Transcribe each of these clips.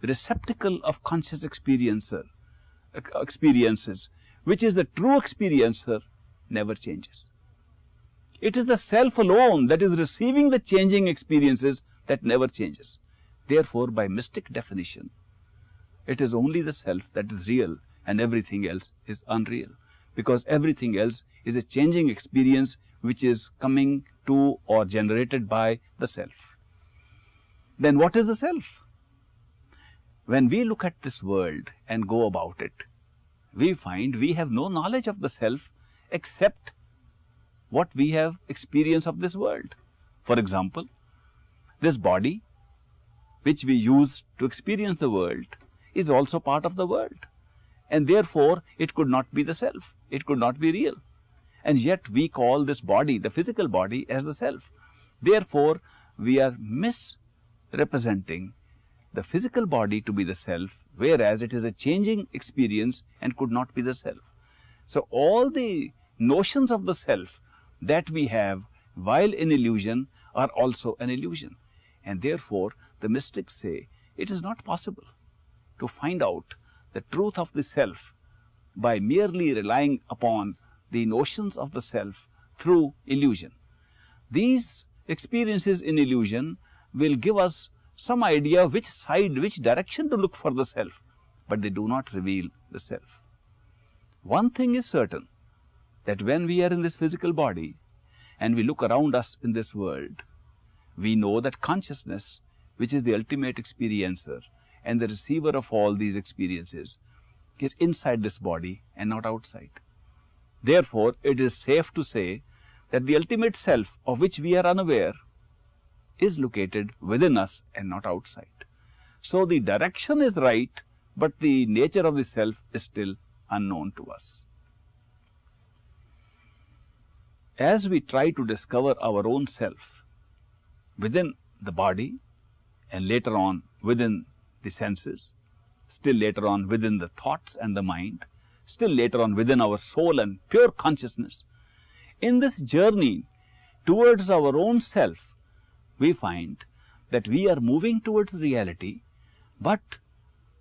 receptacle of conscious experiences, which is the true experiencer, never changes. It is the self alone that is receiving the changing experiences that never changes. Therefore, by mystic definition, it is only the self that is real and everything else is unreal, because everything else is a changing experience which is coming to or generated by the self. Then what is the self? When we look at this world and go about it, we find we have no knowledge of the self except what we have experienced of this world. For example, this body which we use to experience the world is also part of the world, and therefore it could not be the self, it could not be real, and yet we call this body, the physical body, as the self. Therefore, we are misrepresenting the physical body to be the self, whereas it is a changing experience and could not be the self. So, all the notions of the self that we have while in illusion are also an illusion, and therefore the mystics say it is not possible to find out the truth of the self by merely relying upon the notions of the self through illusion. These experiences in illusion will give us some idea which side, which direction to look for the self, but they do not reveal the self. One thing is certain, that when we are in this physical body and we look around us in this world, we know that consciousness, which is the ultimate experiencer and the receiver of all these experiences, is inside this body and not outside. Therefore, it is safe to say that the ultimate self, of which we are unaware, is located within us and not outside. So, the direction is right, but the nature of the self is still unknown to us. As we try to discover our own self within the body, and later on within the senses, still later on within the thoughts and the mind, still later on within our soul and pure consciousness, in this journey towards our own self, we find that we are moving towards reality, but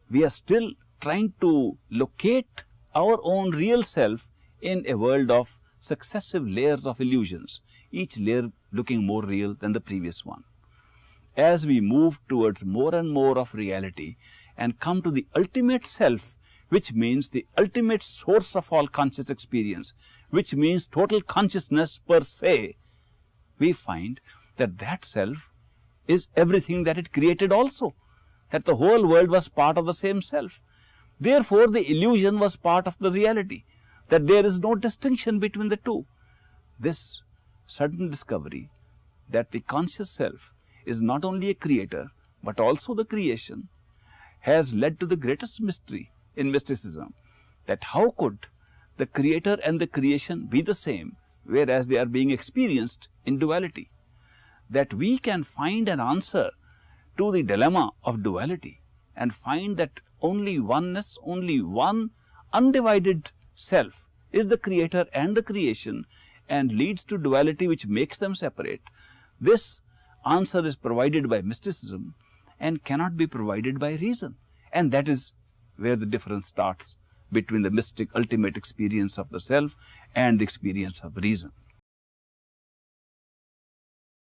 we are still trying to locate our own real self in a world of successive layers of illusions, each layer looking more real than the previous one. As we move towards more and more of reality and come to the ultimate self, which means the ultimate source of all conscious experience, which means total consciousness per se, we find that that self is everything that it created also, that the whole world was part of the same self. Therefore, the illusion was part of the reality, that there is no distinction between the two. This sudden discovery that the conscious self is not only a creator, but also the creation, has led to the greatest mystery in mysticism, that how could the creator and the creation be the same, whereas they are being experienced in duality. That we can find an answer to the dilemma of duality and find that only oneness, only one undivided self is the creator and the creation, and leads to duality which makes them separate. This answer is provided by mysticism and cannot be provided by reason, and that is where the difference starts between the mystic ultimate experience of the self and the experience of reason.